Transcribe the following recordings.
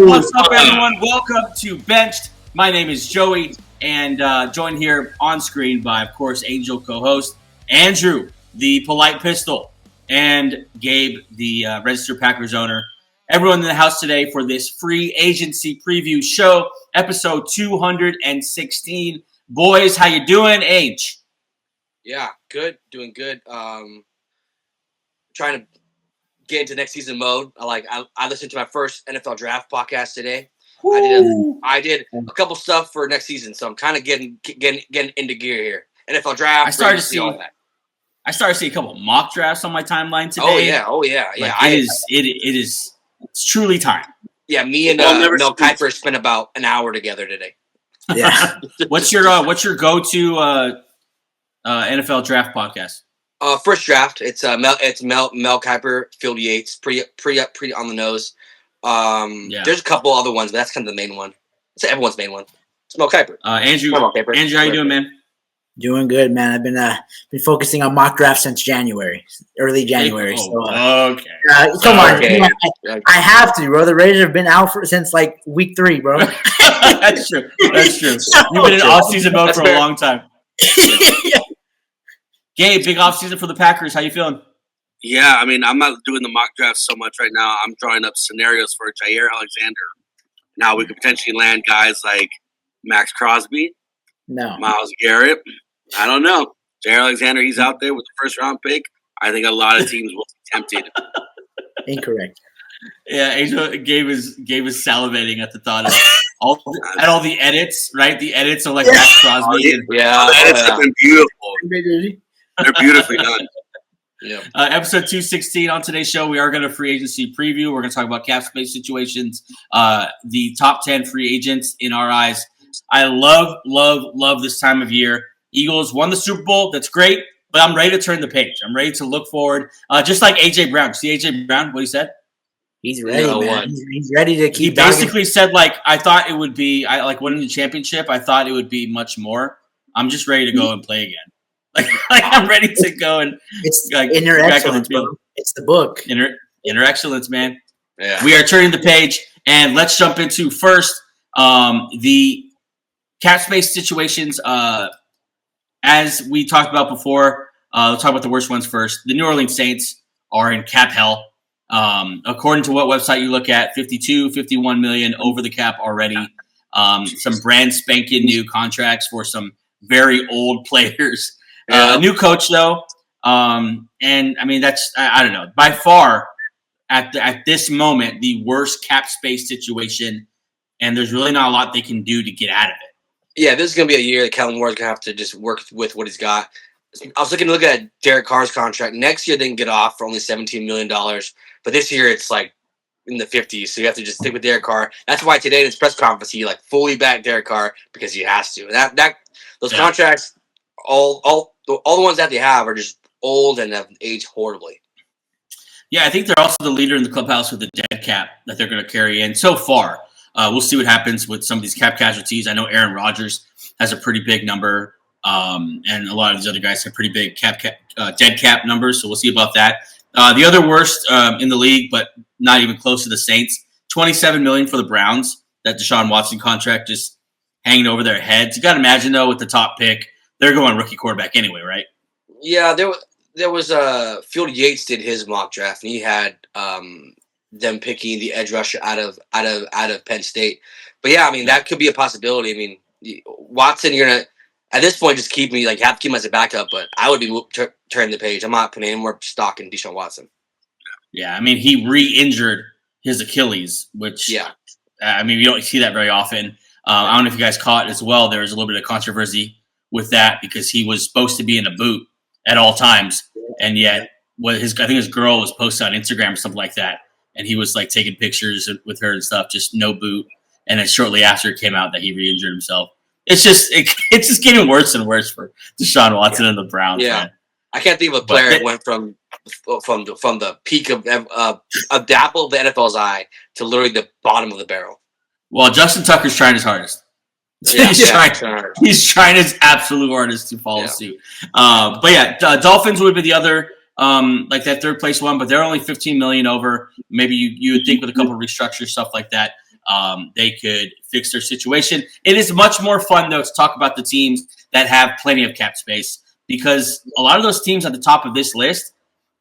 What's up, everyone? Welcome to Benched. My name is Joey, and joined here on screen by, of course, Angel co-host Andrew, the polite pistol, and Gabe, the registered Packers owner. Everyone in the house today for this free agency preview show, episode 216. Boys, how you doing, H? Yeah, good. Doing good. Trying to get into next season mode. I listened to my first NFL draft podcast today. I did a couple stuff for next season, so I'm kind of getting into gear here. NFL draft. I started to see all that. I started to see a couple mock drafts on my timeline today. Oh yeah. It's truly time. Yeah, me and Mel Kiper spent about an hour together today. Yeah. What's your go-to NFL draft podcast? First draft. It's Mel Kiper, Field Yates, pretty on the nose. There's a couple other ones, but that's kind of the main one. It's everyone's main one. It's Mel Kiper. Andrew, how you doing, man? Doing good, man. I've been focusing on mock drafts since early January. Okay. Come on, I have to, bro. The Raiders have been out since like week 3, bro. That's true. You've been in off-season mode for a long time. Yeah. Gabe, big off-season for the Packers. How you feeling? Yeah, I mean, I'm not doing the mock draft so much right now. I'm drawing up scenarios for Jair Alexander. Now we could potentially land guys like Max Crosby, Myles Garrett. I don't know. Jair Alexander, he's out there with the first-round pick. I think a lot of teams will be tempted. Incorrect. Yeah, Gabe is salivating at the thought of all the edits, right? The edits are like Max Crosby. The edits have been beautiful. They're beautifully done. Yeah. Episode 216 on today's show, we are going to free agency preview. We're going to talk about cap space situations, the top 10 free agents in our eyes. I love this time of year. Eagles won the Super Bowl. That's great, but I'm ready to turn the page. I'm ready to look forward. Just like A.J. Brown. See A.J. Brown, what he said? He's ready, man. He's ready to keep. He basically said, I thought it would be, winning the championship. I thought it would be much more. I'm just ready to go and play again. I'm ready to go and it's inner excellence, bro. It's the book. Inner excellence, man. Yeah. We are turning the page, and let's jump into first the cap space situations. As we talked about before, we'll talk about the worst ones first. The New Orleans Saints are in cap hell. According to what website you look at, 51 million over the cap already. Some brand spanking new contracts for some very old players. A new coach, though, and I mean that's I don't know. By far, at this moment, the worst cap space situation, and there's really not a lot they can do to get out of it. Yeah, this is gonna be a year that Kellen Moore's gonna have to just work with what he's got. I was looking at Derek Carr's contract. Next year they can get off for only $17 million, but this year it's like in the 50s. So you have to just stick with Derek Carr. That's why today in his press conference he fully backed Derek Carr because he has to. And those contracts, all the ones that they have are just old and have aged horribly. Yeah, I think they're also the leader in the clubhouse with the dead cap that they're going to carry in so far. We'll see what happens with some of these cap casualties. I know Aaron Rodgers has a pretty big number, and a lot of these other guys have pretty big dead cap numbers, so we'll see about that. The other worst in the league, but not even close to the Saints, $27 million for the Browns. That Deshaun Watson contract just hanging over their heads. You got to imagine, though, with the top pick, they're going rookie quarterback anyway, right? Yeah, there was Field Yates did his mock draft, and he had them picking the edge rusher out of Penn State. But yeah, I mean that could be a possibility. I mean Watson, you're gonna at this point just keep me have to keep him as a backup. But I would be turning the page. I'm not putting any more stock in Deshaun Watson. Yeah, I mean he re-injured his Achilles, which I mean you don't see that very often. I don't know if you guys caught it as well. There was a little bit of controversy with that because he was supposed to be in a boot at all times, and yet I think his girl was posted on Instagram or something like that, and he was taking pictures with her and stuff, just no boot. And then shortly after it came out that he re-injured himself. It's just getting worse and worse for Deshaun Watson and the Browns. Yeah, man. I can't think of a player that went from the peak of the apple of the NFL's eye to literally the bottom of the barrel. Well, Justin Tucker's trying his hardest. He's trying his absolute hardest to follow suit. But yeah, Dolphins would be the other that third place one, but they're only $15 million over. Maybe you would think with a couple of restructure stuff like that, they could fix their situation. It is much more fun, though, to talk about the teams that have plenty of cap space, because a lot of those teams at the top of this list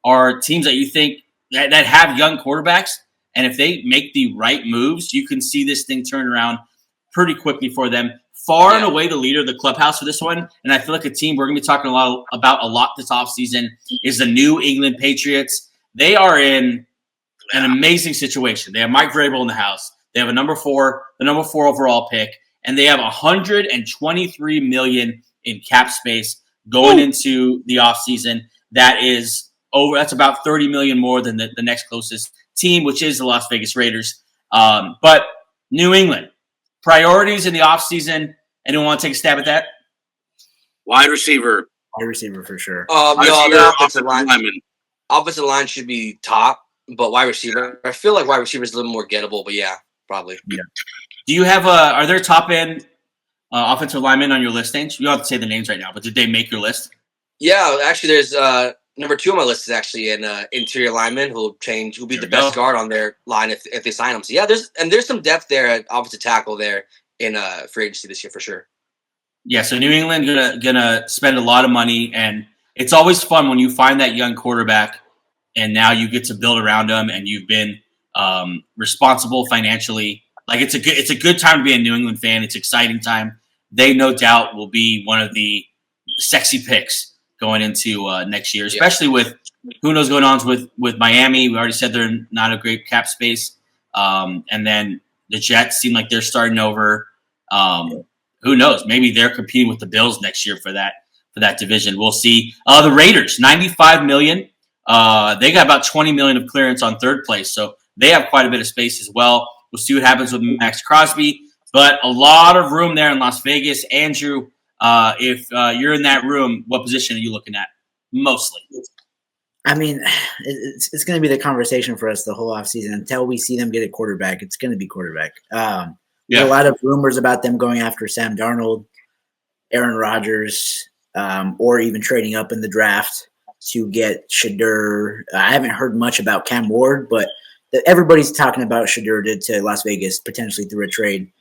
are teams that you think that have young quarterbacks. And if they make the right moves, you can see this thing turn around pretty quickly for them. Far and away the leader of the clubhouse for this one, and I feel like a team we're going to be talking about a lot this offseason, is the New England Patriots. They are in an amazing situation. They have Mike Vrabel in the house. They have the number 4 overall pick, and they have $123 million in cap space going into the offseason. That's about $30 million more than the next closest team, which is the Las Vegas Raiders. But New England, priorities in the offseason. Anyone want to take a stab at that? Wide receiver. Wide receiver for sure. The offensive line should be top, but wide receiver, I feel like wide receiver is a little more gettable, but yeah, probably. Yeah. Do you have are there top end offensive linemen on your listings? You don't have to say the names right now, but did they make your list? Yeah, actually, there's number 2 on my list is actually an interior lineman who'll be the best guard on their line if they sign him. So yeah, there's some depth there at offensive tackle there in free agency this year for sure. Yeah, so New England gonna spend a lot of money, and it's always fun when you find that young quarterback, and now you get to build around them, and you've been responsible financially. Like it's a good time to be a New England fan. It's an exciting time. They no doubt will be one of the sexy picks going into next year, especially with who knows going on with Miami. We already said they're not a great cap space, and then the Jets seem like they're starting over. Who knows? Maybe they're competing with the Bills next year for that division. We'll see. The Raiders, $95 million. They got about $20 million of clearance on third place, so they have quite a bit of space as well. We'll see what happens with Max Crosby, but a lot of room there in Las Vegas. Andrew, if you're in that room, what position are you looking at mostly? I mean, it's going to be the conversation for us the whole offseason until we see them get a quarterback. It's going to be quarterback. There's a lot of rumors about them going after Sam Darnold, Aaron Rodgers, or even trading up in the draft to get Shedeur. I haven't heard much about Cam Ward, but everybody's talking about Shedeur to Las Vegas potentially through a trade.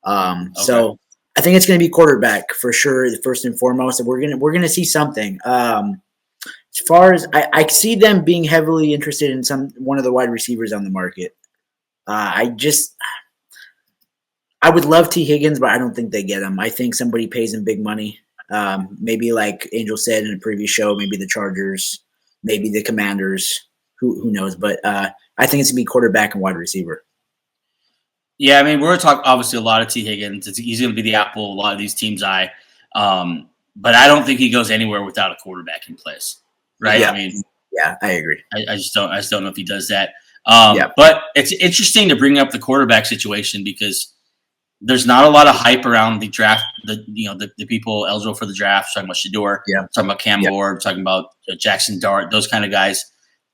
So I think it's going to be quarterback for sure, first and foremost. And we're gonna see something. As far as I see them being heavily interested in one of the wide receivers on the market. I would love T. Higgins, but I don't think they get him. I think somebody pays him big money. Maybe like Angel said in a previous show, maybe the Chargers, maybe the Commanders. Who knows? But I think it's going to be quarterback and wide receiver. Yeah, I mean, we're going to talk obviously a lot of T. Higgins. He's going to be the apple of a lot of these teams' eye. But I don't think he goes anywhere without a quarterback in place, right? Yeah. I mean, yeah, I agree. I just don't know if he does that. But it's interesting to bring up the quarterback situation because there's not a lot of hype around the draft. The people eligible for the draft, talking about Shedeur, talking about Cam Ward, talking about Jackson Dart, those kind of guys.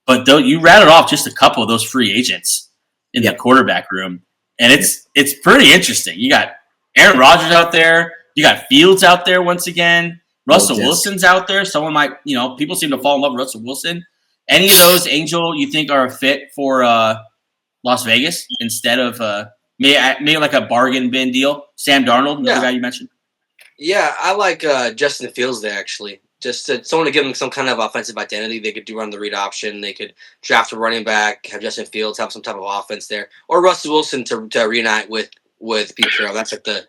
But you rattled off just a couple of those free agents in the quarterback room, and it's pretty interesting. You got Aaron Rodgers out there, you got Fields out there once again. Russell Wilson's out there. Someone might, people seem to fall in love with Russell Wilson. Any of those, Angel, you think are a fit for Las Vegas instead of maybe like a bargain bin deal? Sam Darnold, another guy you mentioned. Yeah, I like Justin Fields there actually. Just someone to give them some kind of offensive identity. They could do run the read option. They could draft a running back, have Justin Fields have some type of offense there, or Russell Wilson to reunite with Pete Carroll. That's like the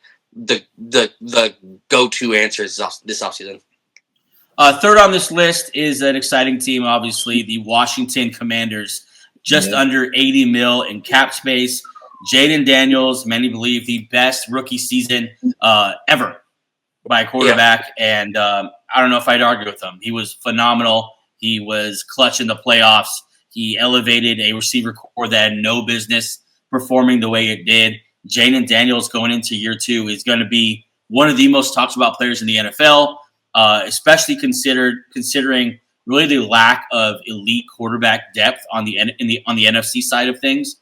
go-to answers this offseason. Third on this list is an exciting team, obviously, the Washington Commanders, just under $80 million in cap space. Jaden Daniels, many believe the best rookie season ever by a quarterback, and I don't know if I'd argue with him. He was phenomenal. He was clutch in the playoffs. He elevated a receiver core that had no business performing the way it did. Jaden Daniels going into year 2 is going to be one of the most talked about players in the NFL, especially considering really the lack of elite quarterback depth on the NFC side of things.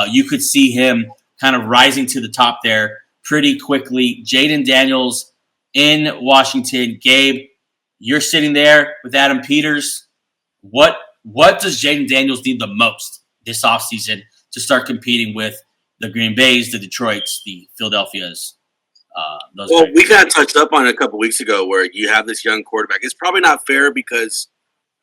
You could see him kind of rising to the top there pretty quickly. Jaden Daniels in Washington. Gabe, you're sitting there with Adam Peters. What does Jaden Daniels need the most this offseason to start competing with the Green Bays, the Detroits, the Philadelphias. We kind of touched up on it a couple weeks ago where you have this young quarterback. It's probably not fair because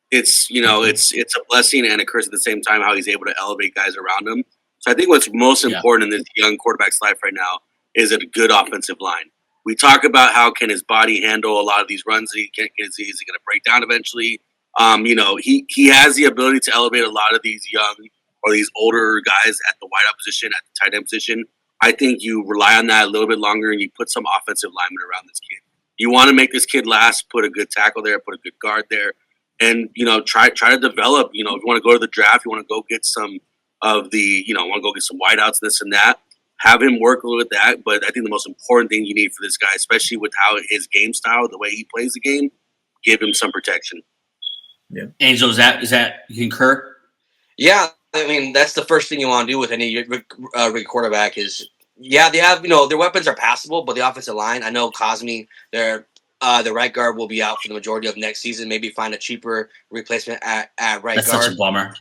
it's a blessing and a curse at the same time how he's able to elevate guys around him. So I think what's most important in this young quarterback's life right now is a good offensive line. We talk about how can his body handle a lot of these runs. Is he going to break down eventually? He has the ability to elevate a lot of these young or these older guys at the wideout position, at the tight end position. I think you rely on that a little bit longer and you put some offensive linemen around this kid. You want to make this kid last, put a good tackle there, put a good guard there, and try to develop. If you want to go to the draft, you want to go get some of the want to go get some wideouts, this and that. Have him work a little bit that, but I think the most important thing you need for this guy, especially with how his game style, the way he plays the game, give him some protection. Yeah, Angel, is that you concur? Yeah, I mean that's the first thing you want to do with any quarterback is they have their weapons are passable, but the offensive line. I know Cosme, the right guard will be out for the majority of next season. Maybe find a cheaper replacement at right guard. That's such a bummer.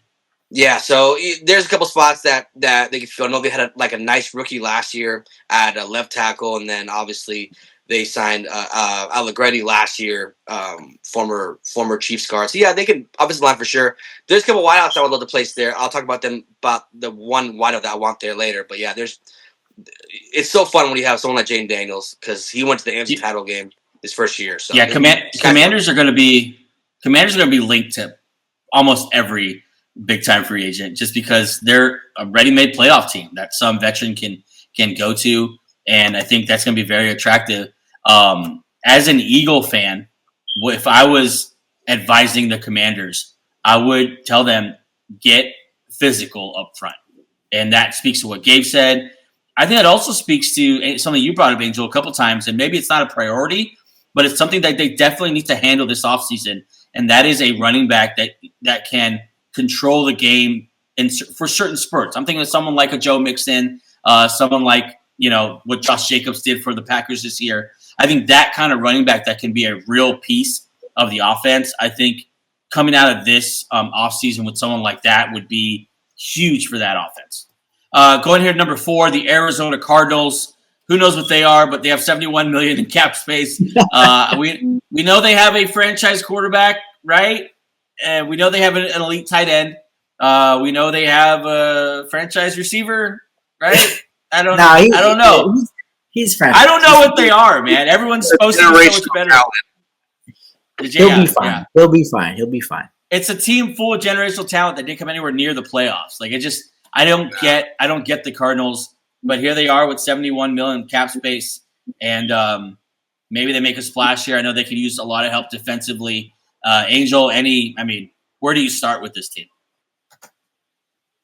Yeah, so there's a couple spots that they can fill. I know they had a nice rookie last year at left tackle, and then obviously they signed Allegretti last year, former Chiefs guard. So yeah, they can offensive line for sure. There's a couple wideouts I would love to place there. I'll talk about the one wideout that I want there later. But yeah, it's so fun when you have someone like Jaden Daniels because he went to the NFC title game his first year. So yeah, Commanders are going to be linked to almost every big time free agent just because they're a ready-made playoff team that some veteran can go to, and I think that's going to be very attractive. As an Eagle fan, if I was advising the Commanders, I would tell them get physical up front, and that speaks to what Gabe said. I think that also speaks to something you brought up, Angel, a couple times, and maybe it's not a priority, but it's something that they definitely need to handle this offseason, and that is a running back that can control the game for certain spurts. I'm thinking of someone like a Joe Mixon, someone like, what Josh Jacobs did for the Packers this year. I think that kind of running back that can be a real piece of the offense. I think coming out of this offseason with someone like that would be huge for that offense. Going here to number 4, the Arizona Cardinals. Who knows what they are, but they have $71 million in cap space. We know they have a franchise quarterback, right? And we know they have an elite tight end. We know they have a franchise receiver, right? I don't know. He's franchise. I don't know what they are, man. Everyone's supposed to be so much better. He'll be fine. Yeah. He'll be fine. He'll be fine. It's a team full of generational talent that didn't come anywhere near the playoffs. Like I don't get the Cardinals, but here they are with $71 million cap space, and maybe they make a splash here. I know they could use a lot of help defensively. Angel, where do you start with this team?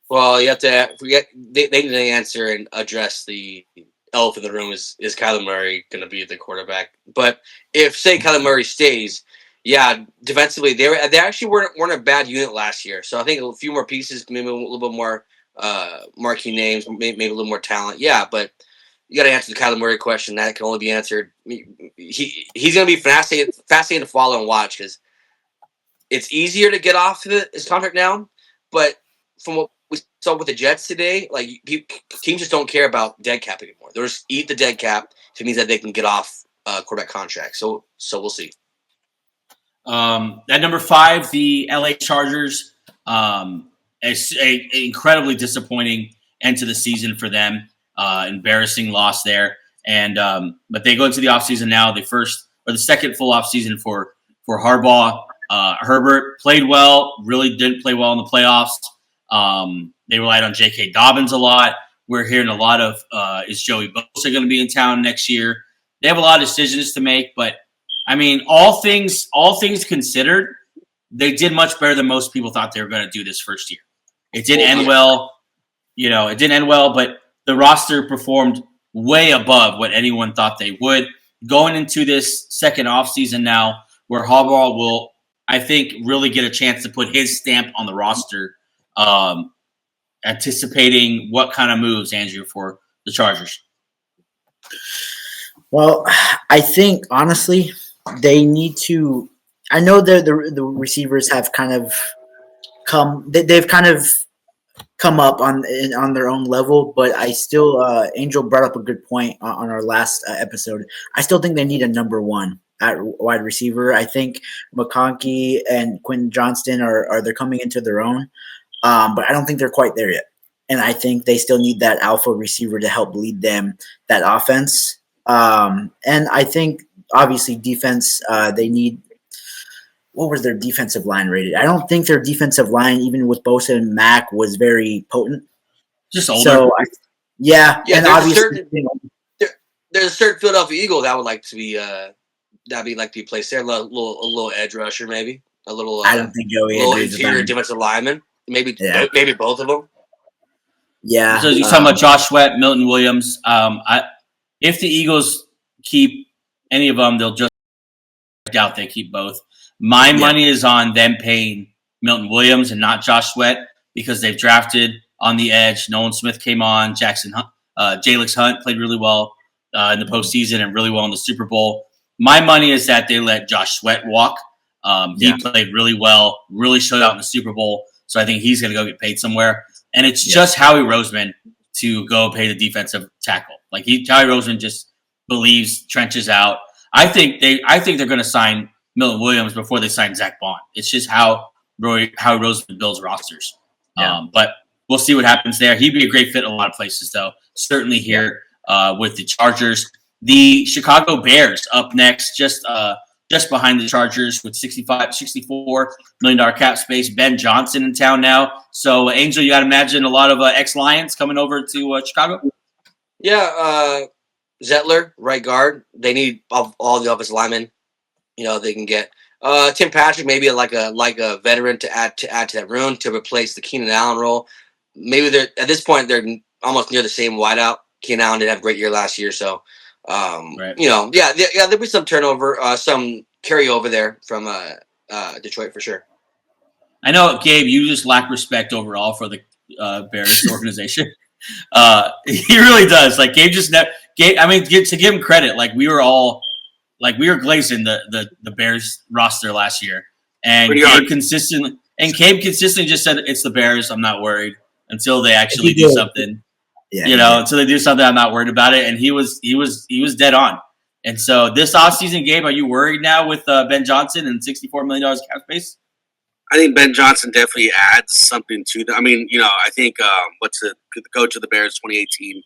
Well, you have to they need to answer and address the elephant in the room. Is Kyler Murray going to be the quarterback? But if, say, Kyler Murray stays, yeah, defensively, they actually weren't a bad unit last year. So I think a few more pieces, maybe a little bit more marquee names, maybe a little more talent. Yeah, but you got to answer the Kyler Murray question. That can only be answered. He's going to be fascinating to follow and watch because it's easier to get off his contract now. But from what we saw with the Jets today, like teams just don't care about dead cap anymore. They'll just eat the dead cap. It means that they can get off quarterback contract. So we'll see. At number 5, the LA Chargers. It's a incredibly disappointing end to the season for them. Embarrassing loss there. And but they go into the offseason now, the second full offseason for Harbaugh. Herbert played well, really didn't play well in the playoffs. They relied on J.K. Dobbins a lot. We're hearing a lot of is Joey Bosa going to be in town next year? They have a lot of decisions to make, but all things considered, they did much better than most people thought they were going to do this first year. It didn't end well. It didn't end well, but the roster performed way above what anyone thought they would. Going into this second offseason now, where Harbaugh will, I think, really get a chance to put his stamp on the roster, anticipating what kind of moves, Andrew, for the Chargers. Well, I think, honestly, they need to – I know the receivers have kind of come come up on their own level, but I still Angel brought up a good point on our last episode. I still think they need a number one at wide receiver. I think McConkey and Quentin Johnston are they're coming into their own, but I don't think they're quite there yet. And I think they still need that alpha receiver to help lead them that offense. And I think obviously defense they need. What was their defensive line rated? I don't think their defensive line, even with Bosa and Mack, was very potent. Just older. So, yeah, and obviously, there's a certain Philadelphia Eagle that would like to be that'd be like to be placed there. A little edge rusher, maybe a little. I don't think Joey little interior defensive lineman, maybe both of them. Yeah. So you're talking about Josh Sweat, Milton Williams. If the Eagles keep any of them, they'll just doubt they keep both. My money is on them paying Milton Williams and not Josh Sweat because they've drafted on the edge. Nolan Smith came on. Jalix Hunt played really well in the postseason and really well in the Super Bowl. My money is that they let Josh Sweat walk. He played really well, really showed out in the Super Bowl. So I think he's going to go get paid somewhere. And it's just Howie Roseman to go pay the defensive tackle. Like Howie Roseman just believes trenches out. I think they're going to sign Milton Williams before they sign Zach Baun. It's just how Roseman builds rosters. But we'll see what happens there. He'd be a great fit in a lot of places, though. Certainly here with the Chargers. The Chicago Bears up next, just behind the Chargers with $64 million cap space. Ben Johnson in town now. So, Angel, you got to imagine a lot of ex-Lions coming over to Chicago? Yeah, Zettler, right guard. They need all the offensive linemen. They can get Tim Patrick, maybe like a veteran to add to that room to replace the Keenan Allen role. Maybe they're at this point they're almost near the same wideout. Keenan Allen did have a great year last year, so there'll be some turnover, some carryover there from Detroit for sure. I know, Gabe, you just lack respect overall for the Bears organization. He really does. Like Gabe to give him credit, we were glazing the Bears roster last year, and Gabe consistently just said it's the Bears. I'm not worried until they actually do something. Until they do something, I'm not worried about it. And he was dead on. And so this offseason, Gabe, are you worried now with Ben Johnson and $64 million cap space? I think Ben Johnson definitely adds something to them. I mean, I think what's the coach of the Bears 2018?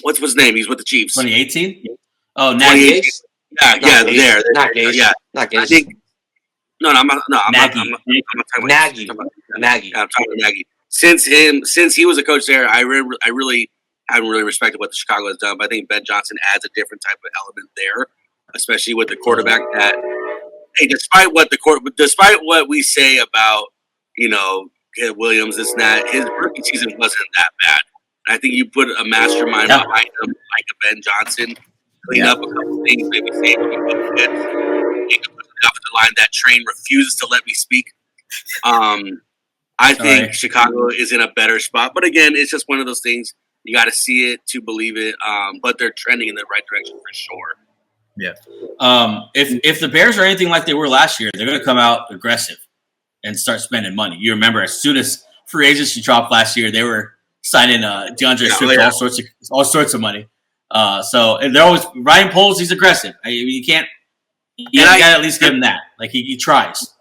What's his name? He's with the Chiefs. 2018. Oh, Nagy. Not Gase. I think I'm not talking about Nagy. I'm talking about Nagy. Since he was a coach there, I really haven't really respected what the Chicago has done. But I think Ben Johnson adds a different type of element there, especially with the quarterback. That despite what we say about Williams, this and that, his rookie season wasn't that bad. And I think you put a mastermind behind him like a Ben Johnson. Clean up a couple things, maybe save a couple bits. Off the line, that train refuses to let me speak. I think Chicago is in a better spot, but again, it's just one of those things. You got to see it to believe it. But they're trending in the right direction for sure. Yeah. If the Bears are anything like they were last year, they're going to come out aggressive and start spending money. You remember, as soon as free agency dropped last year, they were signing DeAndre Swift for all sorts of money. And they're always Ryan Poles. He's aggressive. You can't. You got to at least give him that. Like he tries.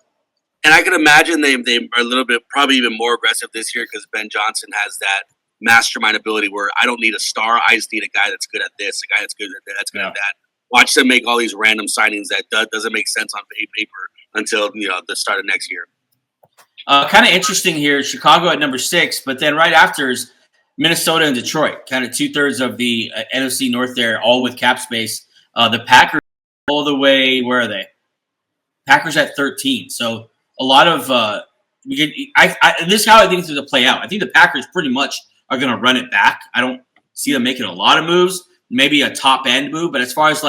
And I can imagine they are a little bit, probably even more aggressive this year because Ben Johnson has that mastermind ability where I don't need a star. I just need a guy that's good at this, a guy that's good at that, that's good at that. Watch them make all these random signings that doesn't make sense on paper until the start of next year. Kind of interesting here. Chicago at number 6, but then right after is Minnesota and Detroit, kind of 2/3 of the NFC North there, all with cap space. The Packers all the way, where are they? Packers at 13. So a lot of this is how I think it's going to play out. I think the Packers pretty much are going to run it back. I don't see them making a lot of moves, maybe a top end move, but as far as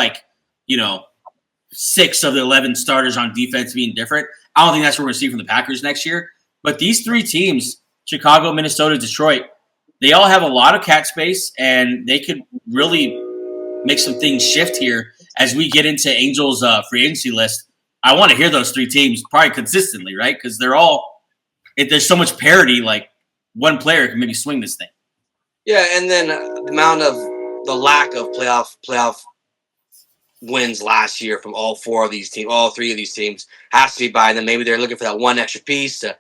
6 of the 11 starters on defense being different, I don't think that's what we're going to see from the Packers next year. But these 3 teams, Chicago, Minnesota, Detroit, they all have a lot of cap space, and they could really make some things shift here as we get into Angels' free agency list. I want to hear those 3 teams probably consistently, right? Because they're all – there's so much parity. Like, one player can maybe swing this thing. Yeah, and then the lack of playoff wins last year from all three of these teams has to be by them. Maybe they're looking for that one extra piece to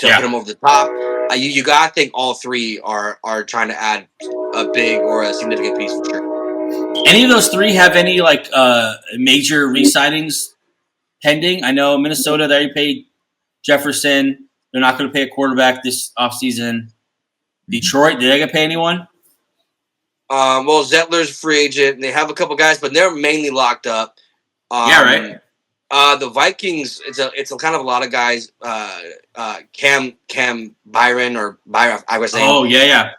put them over the top. You got to think all three are trying to add a big or a significant piece for sure. Any of those three have any major re-signings pending? I know Minnesota, they already paid Jefferson. They're not going to pay a quarterback this offseason. Detroit, did they get to pay anyone? Well, Zettler's free agent. They have a couple guys, but they're mainly locked up. Right. The Vikings, it's a kind of a lot of guys. Cam Byron or Byron, I was saying. Oh yeah.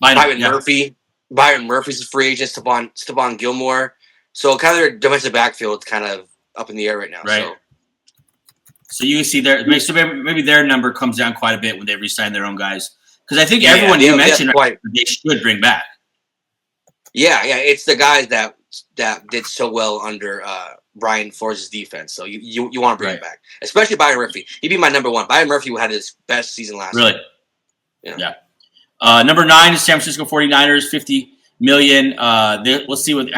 Byron Murphy. Byron Murphy's a free agent. Stephon Gilmore. So kind of their defensive backfield is kind of up in the air right now. Right. So you can see maybe their number comes down quite a bit when they re-sign their own guys. Because I think everyone you mentioned they should bring back. Yeah. It's the guys that did so well under Brian Flores' defense. So you want to bring him back, especially Byron Murphy. He'd be my number one. Byron Murphy had his best season last year. Really? Yeah. Number 9 is San Francisco 49ers, $50 million. We'll see what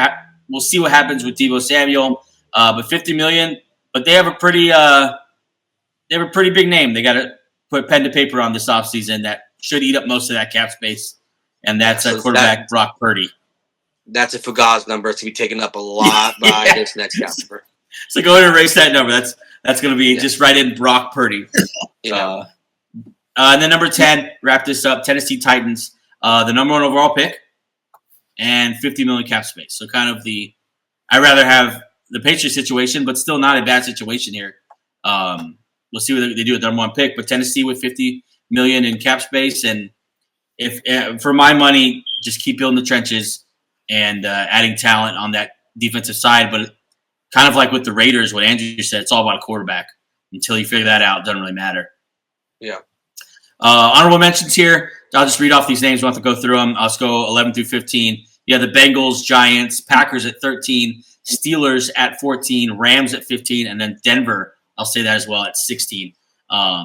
happens with Deebo Samuel. But $50 million. But they have a pretty big name. They got to put pen to paper on this offseason that should eat up most of that cap space, and that's quarterback Brock Purdy. That's a Fugaz number to be taken up a lot by this next cap number. So go ahead and erase that number. That's going to be just right in Brock Purdy. And then number 10, wrap this up, Tennessee Titans, the number 1 overall pick, and $50 million cap space. So kind of I'd rather have the Patriots situation, but still not a bad situation here. We'll see what they do with the number 1 pick, but Tennessee with $50 million in cap space, and if for my money, just keep building the trenches and adding talent on that defensive side. But kind of like with the Raiders, what Andrew said, it's all about a quarterback. Until you figure that out, it doesn't really matter. Yeah. Honorable mentions here. I'll just read off these names. We'll have to go through them. Let's go 11 through 15. You have the Bengals, Giants, Packers at 13, Steelers at 14, Rams at 15, and then Denver, I'll say that as well, at 16.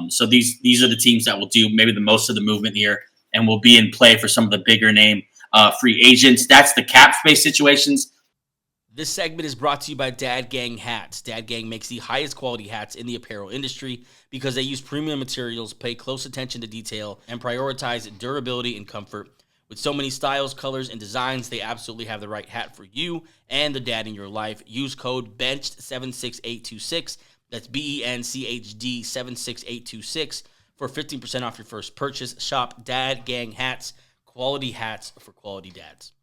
So these are the teams that will do maybe the most of the movement here and will be in play for some of the bigger name free agents. That's the cap space situations. This segment is brought to you by Dad Gang Hats. Dad Gang makes the highest quality hats in the apparel industry because they use premium materials, pay close attention to detail, and prioritize durability and comfort. With so many styles, colors, and designs, they absolutely have the right hat for you and the dad in your life. Use code BENCHED76826. That's BENCHD 76826 for 15% off your first purchase. Shop Dad Gang Hats, quality hats for quality dads.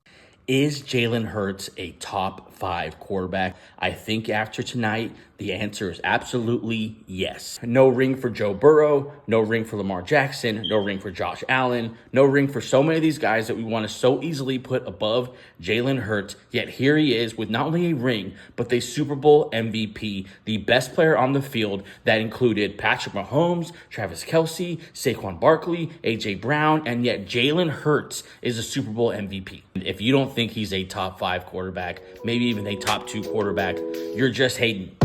Is Jalen Hurts a top 5 quarterback? I think after tonight, the answer is absolutely yes. No ring for Joe Burrow, no ring for Lamar Jackson, no ring for Josh Allen, no ring for so many of these guys that we want to so easily put above Jalen Hurts. Yet here he is with not only a ring, but the Super Bowl MVP, the best player on the field that included Patrick Mahomes, Travis Kelce, Saquon Barkley, A.J. Brown, and yet Jalen Hurts is a Super Bowl MVP. If you don't think he's a top 5 quarterback, maybe even a top 2 quarterback, you're just hating.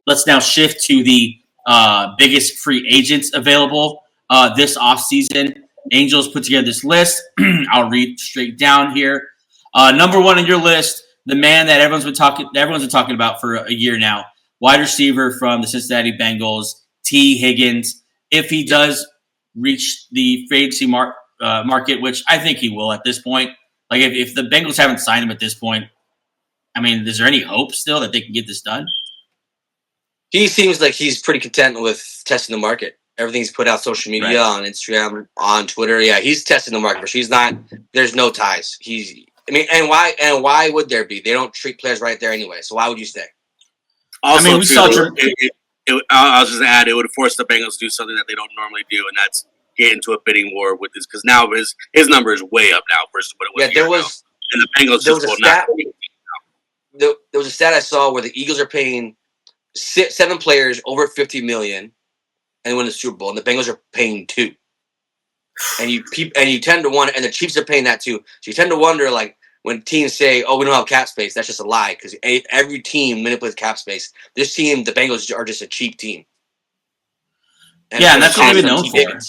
Let's now shift to the biggest free agents available this offseason. Angels put together this list. I'll read straight down here. Number 1 on your list, the man that everyone's been talking about for a year now, wide receiver from the Cincinnati Bengals, T. Higgins. If he does reach the free agency market, which I think he will at this point. Like if the Bengals haven't signed him at this point, I mean, is there any hope still that they can get this done? He seems like he's pretty content with testing the market. Everything's put out social media, on Instagram, on Twitter. Yeah, he's testing the market, but he's not. There's no ties. Why would there be? They don't treat players right there anyway. So why would you stay? Also, I was just gonna add, it would force the Bengals to do something that they don't normally do, and that's get into a bidding war with this, because now his number is way up now versus what it was. Yeah, there was, and the Bengals just will not. There was a stat I saw where the Eagles are paying 7 players over $50 million and win the Super Bowl, and the Bengals are paying 2. And you tend to wonder, and the Chiefs are paying that too. So you tend to wonder, like, when teams say, "Oh, we don't have cap space," that's just a lie, because every team manipulates cap space. This team, the Bengals, are just a cheap team. And yeah, and that's what they've been known for.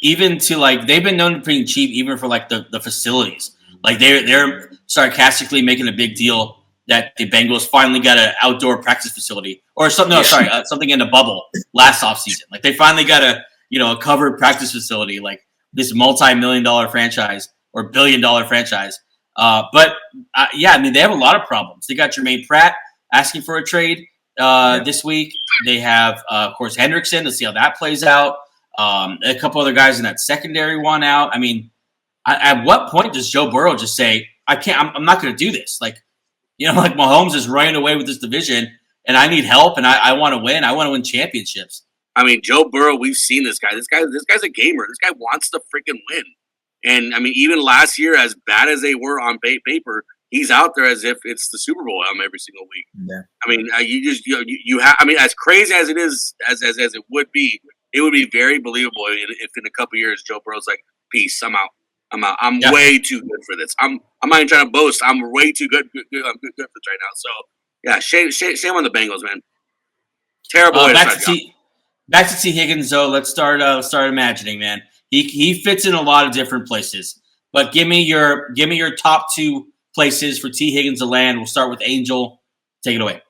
Even to like, they've been known to being cheap, even for like the facilities. Like they're sarcastically making a big deal that the Bengals finally got an outdoor practice facility or something. No, sorry, something in a bubble last offseason. Like they finally got a covered practice facility, like this multi-million-dollar franchise or billion-dollar franchise. But I mean, they have a lot of problems. They got Jermaine Pratt asking for a trade this week. They have, of course, Hendrickson. Let's see how that plays out. A couple other guys in that secondary want out. I mean, at what point does Joe Burrow just say, "I can't. I'm not going to do this"? Like Mahomes is running away with this division, and I need help, and I want to win. I want to win championships. I mean, Joe Burrow, we've seen this guy. This guy's a gamer. This guy wants to freaking win. And I mean, even last year, as bad as they were on paper, he's out there as if it's the Super Bowl every single week. Yeah. I mean, you have. I mean, as crazy as it is, as it would be, it would be very believable if in a couple of years Joe Burrow's like, "Peace, I'm out. I'm way too good for this. I'm not even trying to boast. I'm way too good. I'm good for this right now." So yeah, shame on the Bengals, man. Terrible way to start the job. Back to T. Higgins, though. Let's start imagining, man. He fits in a lot of different places. But give me your top two places for T. Higgins to land. We'll start with Angel. Take it away.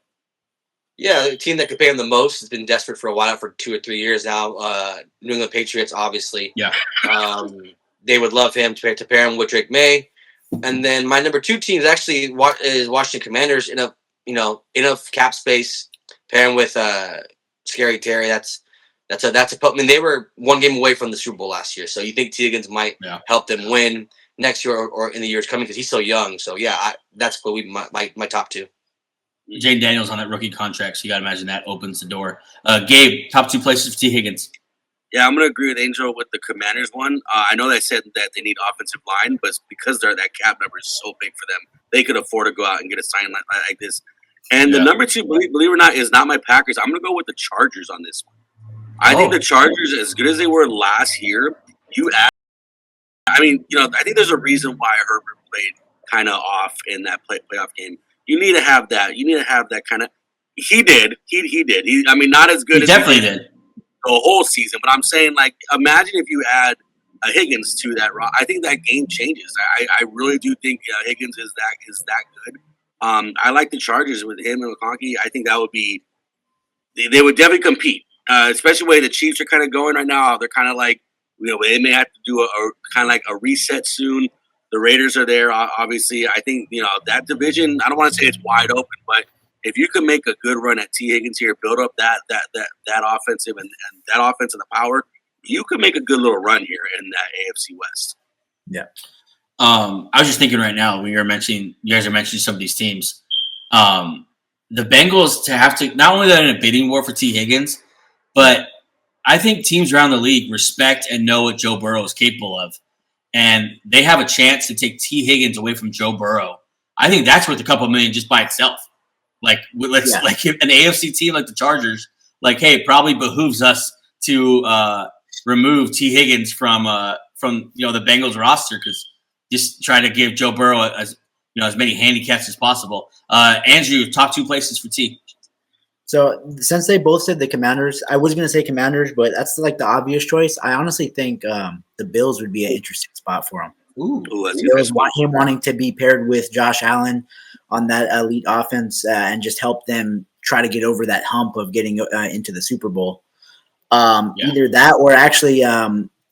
Yeah, the team that could pay him the most has been desperate for a while, for 2 or 3 years now. New England Patriots, obviously. Yeah. They would love him to pair him with Drake May. And then my number 2 team is actually Washington Commanders. Enough cap space. Pair him with Scary Terry. That's a. I mean, they were one game away from the Super Bowl last year. So you think T. Higgins might help them win next year or in the years coming, because he's so young. So yeah, that's what my top 2. Jane Daniels on that rookie contract, so you got to imagine that opens the door. Gabe, top 2 places for T. Higgins. Yeah, I'm going to agree with Angel with the Commanders one. I know they said that they need offensive line, but because that cap number is so big for them, they could afford to go out and get a sign like this. And the number 2, believe it or not, is not my Packers. I'm going to go with the Chargers on this one. I think the Chargers, as good as they were last year, I think there's a reason why Herbert played kind of off in that playoff game. You need to have that. You need to have that kind of. He did. He did. I mean, not as good as definitely did the whole season. But I'm saying, like, imagine if you add a Higgins to that. I think that game changes. I really do think Higgins is that good. I like the Chargers with him and McConkey. I think that would be. They would definitely compete, especially the way the Chiefs are kind of going right now. They're kind of like, they may have to do a kind of like a reset soon. The Raiders are there, obviously. I think, that division, I don't want to say it's wide open, but if you can make a good run at T. Higgins here, build up that offensive and that offense and the power, you could make a good little run here in that AFC West. Yeah. I was just thinking right now, when you guys are mentioning some of these teams, the Bengals to have to, not only they're in a bidding war for T. Higgins, but I think teams around the league respect and know what Joe Burrow is capable of. And they have a chance to take T. Higgins away from Joe Burrow. I think that's worth a couple million just by itself. Like, like an AFC team like the Chargers, like, hey, it probably behooves us to remove T. Higgins from the Bengals roster, because just try to give Joe Burrow as many handicaps as possible. Andrew, top 2 places for T. So since they both said the Commanders, I was going to say Commanders, but that's like the obvious choice. I honestly think the Bills would be an interesting spot for him. Bills want him wanting to be paired with Josh Allen on that elite offense and just help them try to get over that hump of getting into the Super Bowl. Either that or actually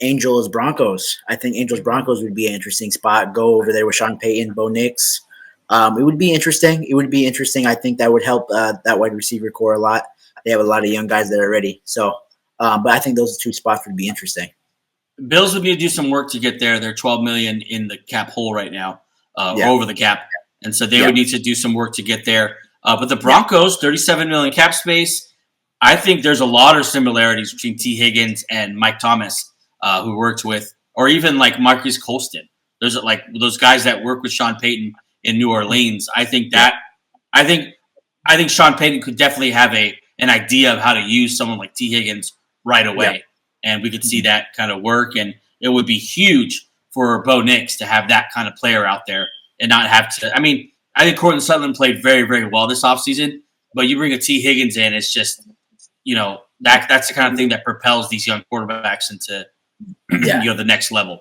Angels Broncos. I think Angels Broncos would be an interesting spot. Go over there with Sean Payton, Bo Nix. It would be interesting. I think that would help that wide receiver core a lot. They have a lot of young guys that are ready. So, but I think those 2 spots would be interesting. Bills would need to do some work to get there. They're $12 million in the cap hole right now, over the cap, and so they would need to do some work to get there. But the Broncos, $37 million cap space. I think there's a lot of similarities between T. Higgins and Mike Thomas, who worked with, or even like Marcus Colston. There's like those guys that work with Sean Payton in New Orleans. I think Sean Payton could definitely have an idea of how to use someone like T. Higgins right away. And we could see that kind of work. And it would be huge for Bo Nix to have that kind of player out there and not have to. I mean, I think Cortland Sutherland played very, very well this offseason, but you bring a T. Higgins in, it's just that's the kind of thing that propels these young quarterbacks into the next level.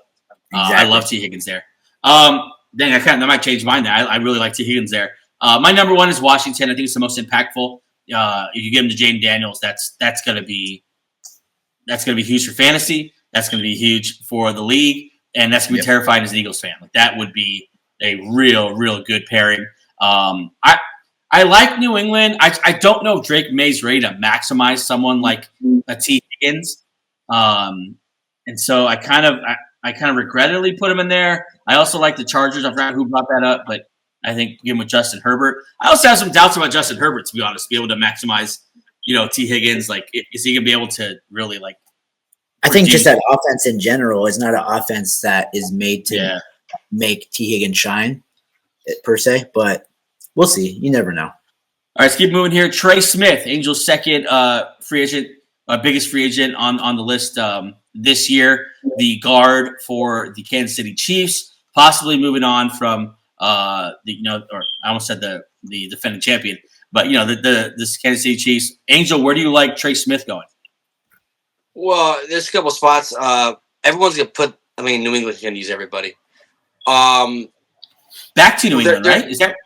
Exactly. I love T. Higgins there. That might change mine there. I really like T. Higgins there. My number one is Washington. I think it's the most impactful. If you give him to Jaden Daniels, that's gonna be huge for fantasy. That's gonna be huge for the league, and that's gonna be terrifying as an Eagles fan. Like that would be a real good pairing. I like New England. I don't know if Drake May's ready to maximize someone like a T. Higgins, and so I kind of regrettably put him in there. I also like the Chargers. I forgot who brought that up, but I think give him with Justin Herbert. I also have some doubts about Justin Herbert, to be honest, to be able to maximize, T. Higgins. Like, is he gonna be able to really like? I think just that offense in general is not an offense that is made to make T. Higgins shine per se, but we'll see. You never know. All right, let's keep moving here. Tre Smith, Angels' second free agent, biggest free agent on the list this year. The guard for the Kansas City Chiefs, possibly moving on from or I almost said the defending champion, but the Kansas City Chiefs. Angel, where do you like Tre Smith going? Well, there's a couple spots. Everyone's gonna put. I mean, New England's gonna use everybody. Back to New England, right? Is that?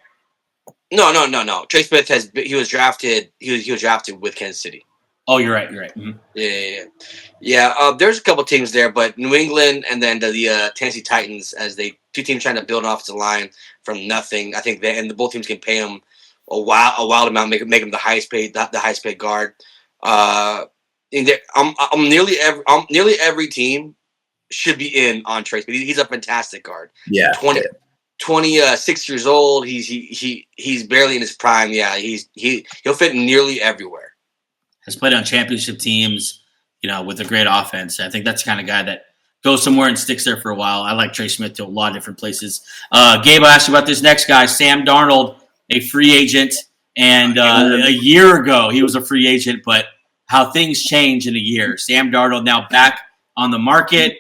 No. Tre Smith he was drafted. He was drafted with Kansas City. Oh, you're right. Mm-hmm. Yeah. There's a couple teams there, but New England and then the Tennessee Titans, as two teams trying to build an offensive line from nothing. I think the both teams can pay him a wild amount, make him the highest paid guard. Nearly every team should be in on Tre Smith. He's a fantastic guard. Yeah. 26 years old. He's barely in his prime. Yeah, he'll fit nearly everywhere. Has played on championship teams, with a great offense. I think that's the kind of guy that goes somewhere and sticks there for a while. I like Tre Smith to a lot of different places. Gabe, I asked you about this next guy, Sam Darnold, a free agent. And a year ago, he was a free agent, but how things change in a year. Sam Darnold now back on the market.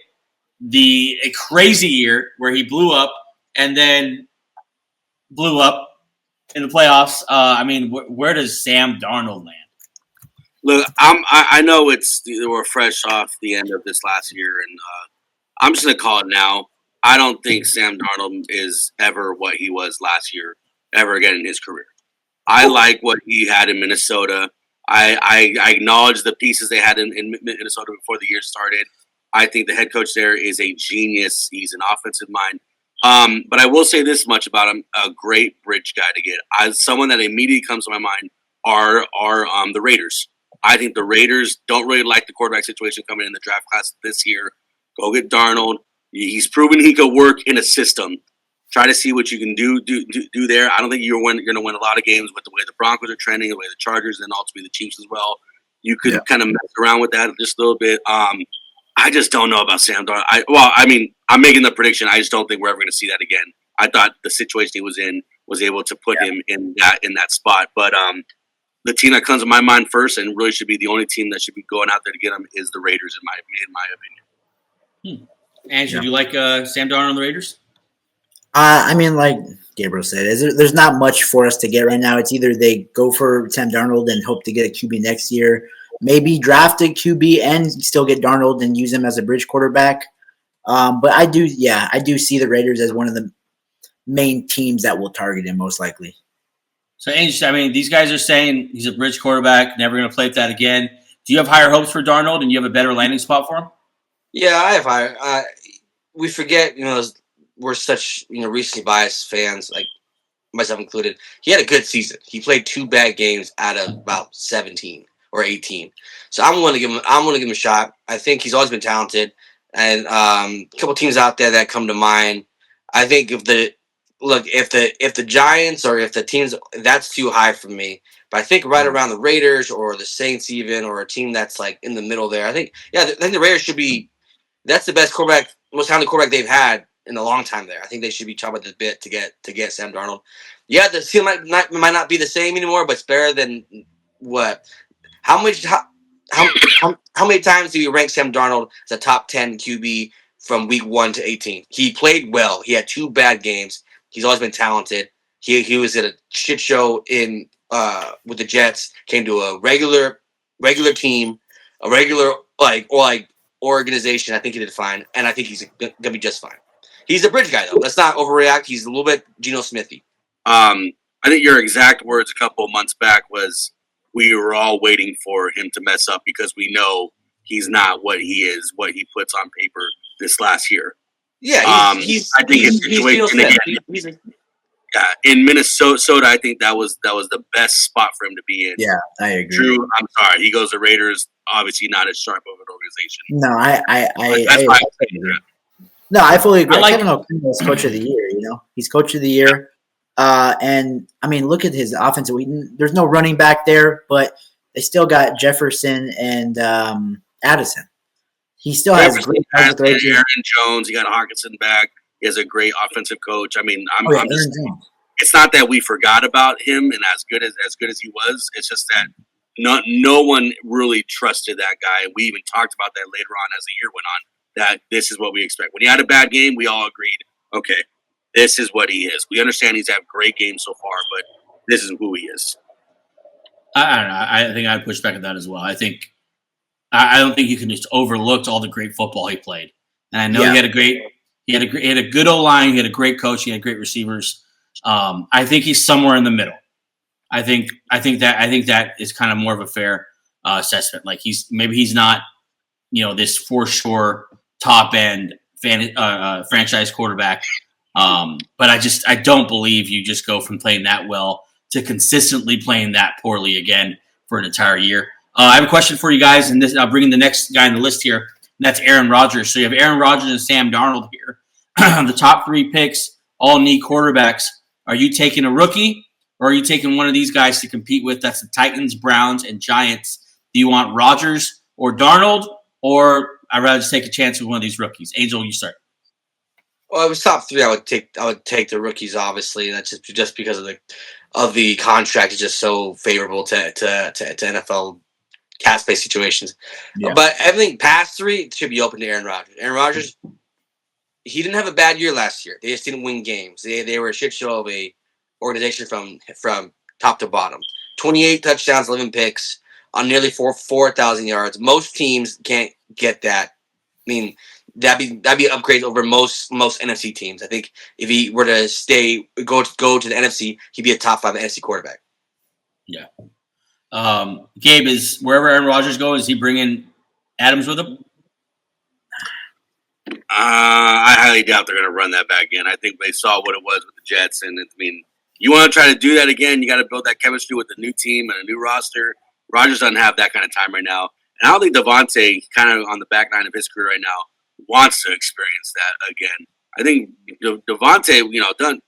A crazy year where he blew up and then blew up in the playoffs. Where does Sam Darnold land? Look, I know we're fresh off the end of this last year, and I'm just gonna call it now. I don't think Sam Darnold is ever what he was last year, ever again in his career. I like what he had in Minnesota. I acknowledge the pieces they had in Minnesota before the year started. I think the head coach there is a genius. He's an offensive mind. But I will say this much about him: a great bridge guy to get. As someone that immediately comes to my mind are the Raiders. I think the Raiders don't really like the quarterback situation coming in the draft class this year. Go get Darnold. He's proven he could work in a system. Try to see what you can do there. I don't think you're going to win a lot of games with the way the Broncos are trending, the way the Chargers, and ultimately the Chiefs as well. You could kind of mess around with that just a little bit. I just don't know about Sam Darnold. I'm making the prediction. I just don't think we're ever going to see that again. I thought the situation he was in was able to put him in that spot. But the team that comes to my mind first and really should be the only team that should be going out there to get him is the Raiders, in my opinion. Andrew, do you like Sam Darnold on the Raiders? Like Gabriel said, there's not much for us to get right now. It's either they go for Sam Darnold and hope to get a QB next year, maybe draft a QB and still get Darnold and use him as a bridge quarterback. But I do see the Raiders as one of the main teams that will target him most likely. So, Angel, these guys are saying he's a bridge quarterback, never going to play with that again. Do you have higher hopes for Darnold, and you have a better landing spot for him? Yeah, I have higher. We forget, we're such, recency biased fans, like myself included. He had a good season. He played 2 bad games out of about 17 or 18. So I'm going to give him a shot. I think he's always been talented, and a couple teams out there that come to mind. I think if the Giants or if the teams, that's too high for me. But I think right around the Raiders or the Saints even, or a team that's like in the middle there. I think the Raiders should be. That's the best quarterback, most talented quarterback they've had in a long time there. I think they should be chopping this bit to get Sam Darnold. Yeah, the team might not be the same anymore, but it's better than what? How many times do you rank Sam Darnold as a top 10 QB from week 1 to 18? He played well. He had 2 bad games. He's always been talented. He was at a shit show with the Jets. Came to a regular regular team, a regular organization. I think he did fine, and I think he's gonna be just fine. He's a bridge guy though. Let's not overreact. He's a little bit Geno Smithy. I think your exact words a couple of months back was we were all waiting for him to mess up because we know he's not what he is, what he puts on paper this last year. Yeah, I think his situation again. Yeah, in Minnesota, I think that was the best spot for him to be in. Yeah, I agree. Drew, I'm sorry, he goes to Raiders. Obviously, not as sharp of an organization. No, I agree. No, I fully agree. Kevin O'Connell was coach of the year. He's coach of the year. And I mean, look at his offensive. There's no running back there, but they still got Jefferson and Addison. He still has great Aaron Jones. He got Hawkinson back. He has a great offensive coach. I mean, it's not that we forgot about him and as good as he was. It's just that no one really trusted that guy. We even talked about that later on as the year went on, that this is what we expect. When he had a bad game, we all agreed, okay, this is what he is. We understand he's had great games so far, but this is who he is. I don't know. I think I'd push back on that as well. I don't think you can just overlook all the great football he played. And I know he had a good O-line, he had a great coach, he had great receivers. I think he's somewhere in the middle. I think that is kind of more of a fair assessment. Like he's not, this for sure top end franchise quarterback. But I don't believe you just go from playing that well to consistently playing that poorly again for an entire year. I have a question for you guys, and I'll bring in the next guy on the list here, and that's Aaron Rodgers. So you have Aaron Rodgers and Sam Darnold here. The top 3 picks all need quarterbacks. Are you taking a rookie, or are you taking one of these guys to compete with? That's the Titans, Browns, and Giants. Do you want Rodgers or Darnold, or I'd rather just take a chance with one of these rookies? Angel, you start. Well, it was top 3. I would take the rookies. Obviously, that's just because of the contract is just so favorable to NFL cap space situations. Yeah. But everything past 3 should be open to Aaron Rodgers. Aaron Rodgers, he didn't have a bad year last year. They just didn't win games. They were a shit show of a organization from top to bottom. 28 touchdowns, 11 picks on nearly 4,000 yards. Most teams can't get that. I mean, that'd be upgrades over most NFC teams. I think if he were to go to the NFC, he'd be a top 5 NFC quarterback. Yeah. Gabe, is wherever Aaron Rodgers goes, is he bringing Adams with him? I highly doubt they're going to run that back in. I think they saw what it was with the Jets, and you want to try to do that again, you got to build that chemistry with a new team and a new roster. Rodgers doesn't have that kind of time right now, and I don't think Devontae, kind of on the back nine of his career right now, wants to experience that again. I think Devontae, done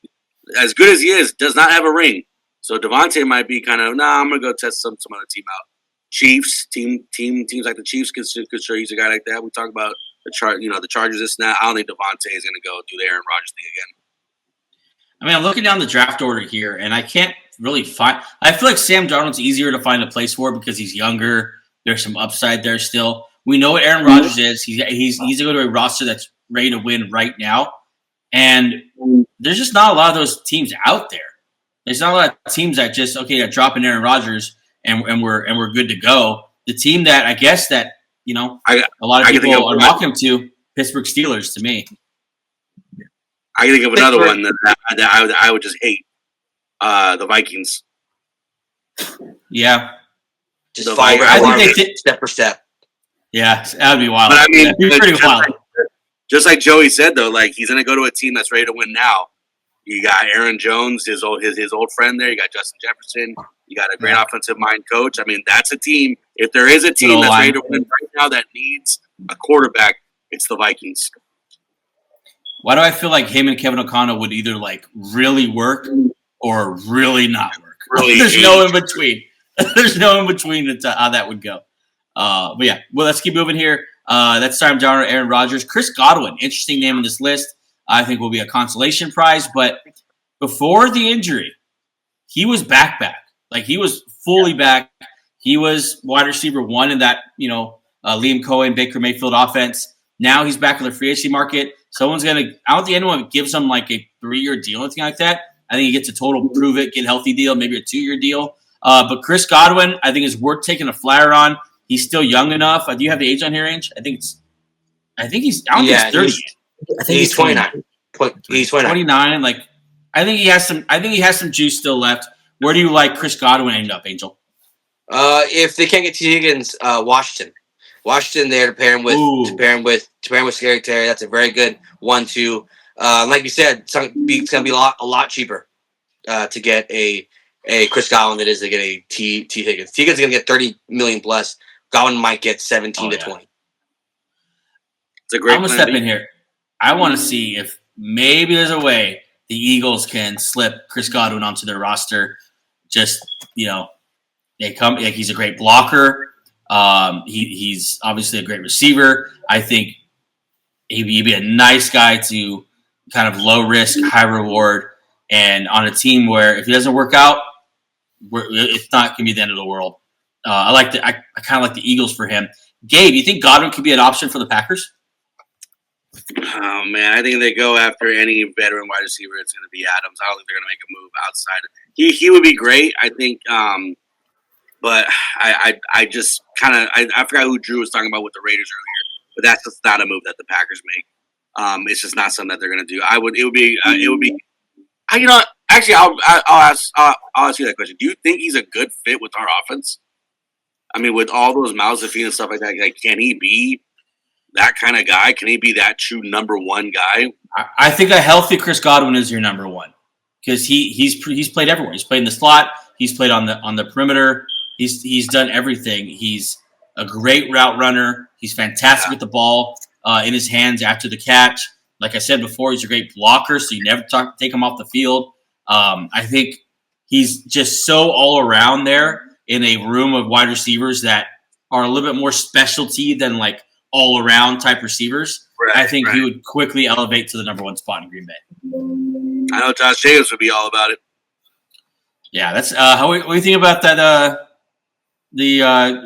as good as he is, does not have a ring. So Devontae might be kind of, I'm gonna go test some other team out. Chiefs teams like the Chiefs could sure use a guy like that. We talk about the Chargers, this and that. I don't think Devontae is gonna go do the Aaron Rodgers thing again. I mean, I'm looking down the draft order here, and I can't really find. I feel like Sam Darnold's easier to find a place for because he's younger. There's some upside there still. We know what Aaron Rodgers is. He's to go to a roster that's ready to win right now, and there's just not a lot of those teams out there. There's not a lot of teams that just that drop in Aaron Rodgers and we're good to go. The team that I guess that a lot of people are knocking him to, Pittsburgh Steelers, to me. I can think of another one that I would just hate. The Vikings. Yeah, just fight. I think they step for step. Yeah, that would be wild. But I mean, that'd be pretty wild. Just like Joey said, though, like he's going to go to a team that's ready to win now. You got Aaron Jones, his old friend there. You got Justin Jefferson. You got a great offensive mind coach. I mean, that's a team. If there is a team that's ready to win right now that needs a quarterback, it's the Vikings. Why do I feel like him and Kevin O'Connell would either really work or really not work? There's no in between. There's no in between how that would go. But yeah, well, let's keep moving here. That's Sam Darnold, Aaron Rodgers, Chris Godwin. Interesting name on this list. I think will be a consolation prize. But before the injury, he was back. Like he was fully back. He was wide receiver 1 in that Liam Cohen, Baker Mayfield offense. Now he's back in the free agency market. Someone's I don't think anyone gives him like a 3-year deal or anything like that. I think he gets a total prove it, get healthy deal, maybe a 2-year deal. But Chris Godwin, I think, is worth taking a flyer on. He's still young enough. Do you have the age on here, Ange? I think he's. I don't think he's 30 I think he's 29. He's 29. Like, I think he has some juice still left. Where do you like Chris Godwin end up, Angel? If they can't get T. Higgins, Washington there to pair him with Scary Terry. That's a very good 1-2. Like you said, it's gonna be a lot cheaper to get a Chris Godwin than it is to get a T. Higgins. T. Higgins is gonna get 30 million plus. Godwin might get 17 to 20. It's a great. I'm gonna step in here. I want to see if maybe there's a way the Eagles can slip Chris Godwin onto their roster. Just they come. Like, he's a great blocker. He's obviously a great receiver. I think he'd be a nice guy to kind of low risk, high reward, and on a team where if he doesn't work out, it's not gonna be the end of the world. I kind of like the Eagles for him. Gabe, you think Godwin could be an option for the Packers? Oh man, I think if they go after any veteran wide receiver, it's going to be Adams. I don't think they're going to make a move outside. He would be great, I think. But I just kind of I forgot who Drew was talking about with the Raiders earlier. But that's just not a move that the Packers make. It's just not something that they're going to do. It would be. Actually, I'll ask you that question. Do you think he's a good fit with our offense? I mean, with all those mouths to feed and stuff like that, like, can he be that kind of guy? Can he be that true number one guy? I think a healthy Chris Godwin is your number one because he's played everywhere. He's played in the slot. He's played on the perimeter. He's done everything. He's a great route runner. He's fantastic with the ball in his hands after the catch. Like I said before, he's a great blocker, so you never take him off the field. I think he's just so all around there in a room of wide receivers that are a little bit more specialty than like all around type receivers. Right, I think he would quickly elevate to the number one spot in Green Bay. I know Josh Jacobs would be all about it. Yeah, that's what do you think about that? The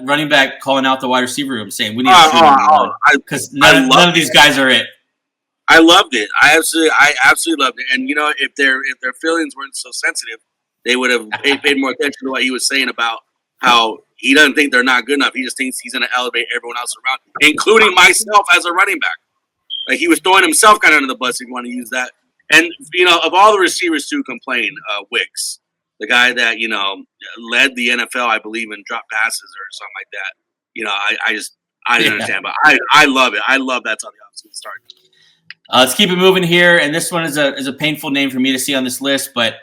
running back calling out the wide receiver room saying we need to because none of these guys are it. I loved it. I absolutely loved it. And if their feelings weren't so sensitive, they would have paid more attention to what he was saying about how he doesn't think they're not good enough. He just thinks he's going to elevate everyone else around, including myself as a running back. Like, he was throwing himself kind of under the bus, if you want to use that. And, of all the receivers to complain, Wicks, the guy that, led the NFL, I believe, in drop passes or something like that. I didn't understand. But I love it. I love that's on the opposite start. Let's keep it moving here. And this one is a painful name for me to see on this list, but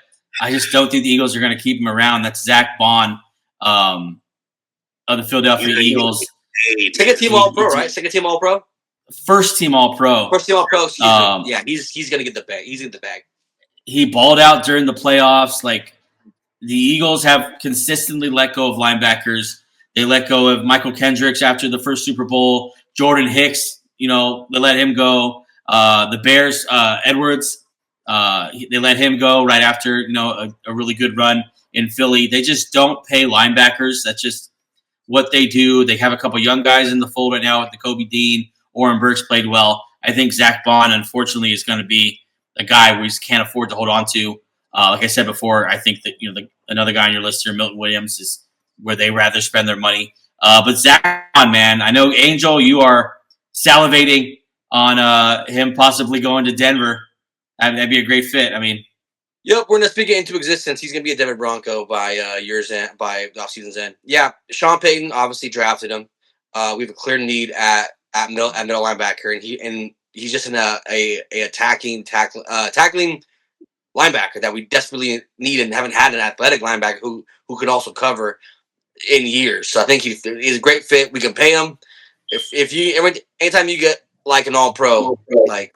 I just don't think the Eagles are going to keep him around. That's Zach Baun of the Philadelphia Eagles. Second team All-Pro, right? Second team All-Pro? First team All-Pro. First team All-Pro. He's going to get the bag. He's in the bag. He balled out during the playoffs. Like, the Eagles have consistently let go of linebackers. They let go of Michael Kendricks after the first Super Bowl. Jordan Hicks, they let him go. The Bears, Edwards, they let him go right after, a really good run in Philly. They just don't pay linebackers. That's just what they do. They have a couple young guys in the fold right now with the Kobe Dean. Oren Burks played well. I think Zach Baun, unfortunately, is going to be a guy we just can't afford to hold on to. Like I said before, I think that, another guy on your list here, Milton Williams, is where they rather spend their money. But Zach Baun, man, I know, Angel, you are salivating on him possibly going to Denver. That'd be a great fit. I mean, yep, we're gonna speak it into existence. He's gonna be a Denver Bronco by offseason's end. Yeah, Sean Payton obviously drafted him. We have a clear need at middle linebacker, and he's just in a tackling linebacker that we desperately need and haven't had an athletic linebacker who could also cover in years. So I think he's a great fit. We can pay him anytime you get like an All-Pro, like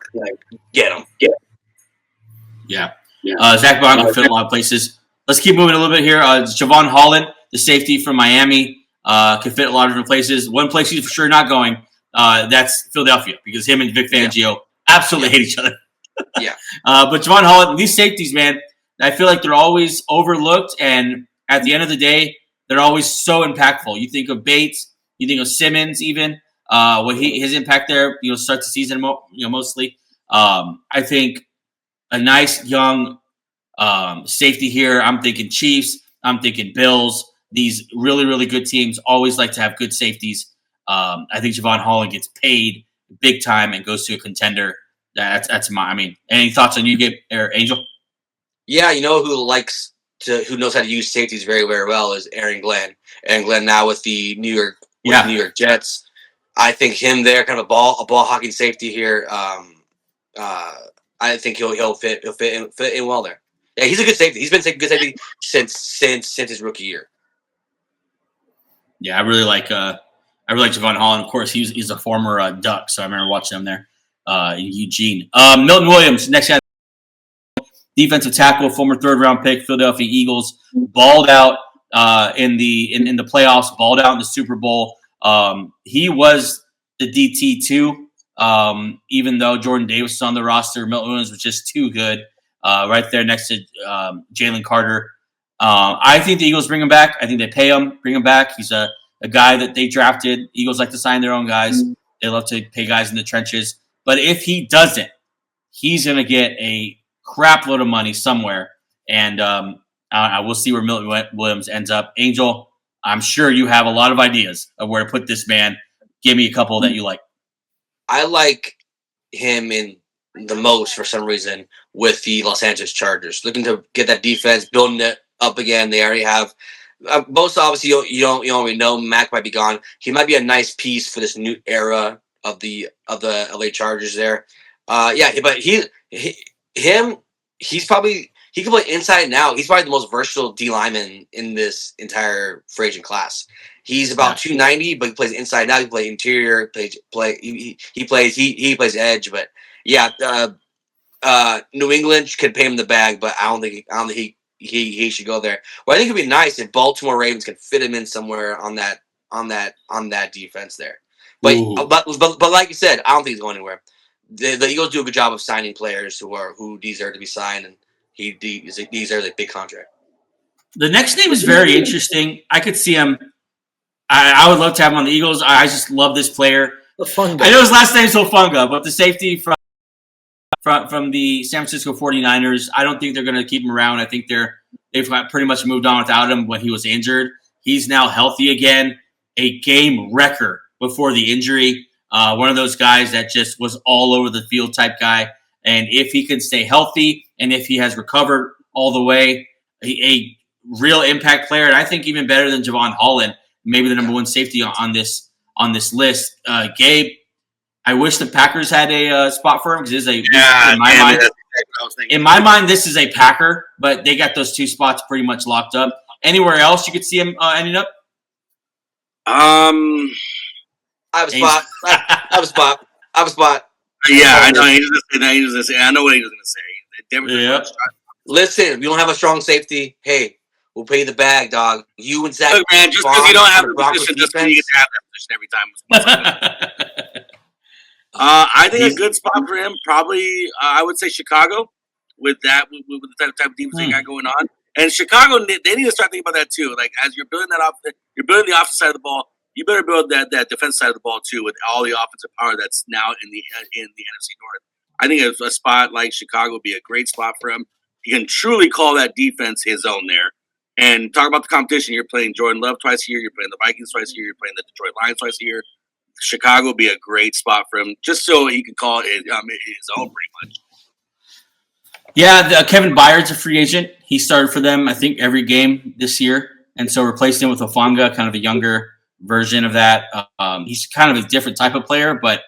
get him. Yeah. Zach Baun can fit a lot of places. Let's keep moving a little bit here. Jevon Holland, the safety from Miami, can fit a lot of different places. One place he's for sure not going, that's Philadelphia, because him and Vic Fangio absolutely hate each other. Yeah. But Jevon Holland, these safeties, man, I feel like they're always overlooked, and at the end of the day, they're always so impactful. You think of Bates, you think of Simmons, even his impact there. Start the season, mostly. I think a nice young safety here. I'm thinking Chiefs. I'm thinking Bills. These really, really good teams always like to have good safeties. I think Jevon Holland gets paid big time and goes to a contender. That's my. I mean, any thoughts on you, Gabe or Angel? Yeah, you know who knows how to use safeties very, very well is Aaron Glenn. Aaron Glenn now with the New York Jets. I think him there, kind of a ball hawking safety here. I think he'll fit in well there. Yeah, he's a good safety. He's been a good safety since his rookie year. Yeah, I really like Jevon Holland. Of course, he's a former Duck, so I remember watching him there in Eugene. Milton Williams, next guy, defensive tackle, former third-round pick, Philadelphia Eagles, balled out in the playoffs, balled out in the Super Bowl. He was the DT too, even though Jordan Davis was on the roster. Milton Williams was just too good, right there next to Jalen Carter. I think the Eagles bring him back. I think they pay him, bring him back. He's a guy that they drafted. Eagles like to sign their own guys. They love to pay guys in the trenches. But if he doesn't, he's going to get a crap load of money somewhere. And I will see where Milton Williams ends up. Angel, I'm sure you have a lot of ideas of where to put this man. Give me a couple that you like. I like him in the most for some reason with the Los Angeles Chargers. Looking to get that defense, building it up again. They already have most obviously you don't really know. Mack might be gone. He might be a nice piece for this new era of the LA Chargers there. But he can play inside and out. He's probably the most versatile D lineman in this entire free agent class. He's about 290, but he plays inside and out. He plays interior. He plays edge. But New England could pay him the bag, but I don't think he should go there. Well, I think it'd be nice if Baltimore Ravens could fit him in somewhere on that defense there. But like you said, I don't think he's going anywhere. The Eagles do a good job of signing players who deserve to be signed, and he deserves a big contract. The next name is very interesting. I could see him. I would love to have him on the Eagles. I just love this player. Hufanga. I know his last name's Hufanga, but the safety from the San Francisco 49ers, I don't think they're going to keep him around. I think they've pretty much moved on without him when he was injured. He's now healthy again, a game wrecker before the injury. One of those guys that just was all over the field type guy. And if he can stay healthy and if he has recovered all the way, a real impact player, and I think even better than Jevon Holland, maybe the number one safety on this list. Gabe, I wish the Packers had a spot for him because in my mind, this is a Packer, but they got those two spots pretty much locked up. Anywhere else you could see him ending up? I have a spot. Yeah, I know. He's going to say. I know what he was going to say. Yeah. Listen, we don't have a strong safety. Hey, we'll pay the bag, dog. You and Zach. Look, man, just because you don't have a position, just because you get to have that position every time. I think a good spot for him, probably, I would say Chicago with the type of defense they got going on. And Chicago, they need to start thinking about that too. Like as you're building you're building the offensive side of the ball. You better build that defense side of the ball too, with all the offensive power that's now in the NFC North. I think a spot like Chicago would be a great spot for him. He can truly call that defense his own there. And talk about the competition. You're playing Jordan Love twice a year. You're playing the Vikings twice a year. You're playing the Detroit Lions twice a year. Chicago would be a great spot for him, just so he can call it his own pretty much. Yeah, Kevin Byard's a free agent. He started for them, I think, every game this year. And so replaced him with Hufanga, kind of a younger version of that. He's kind of a different type of player, but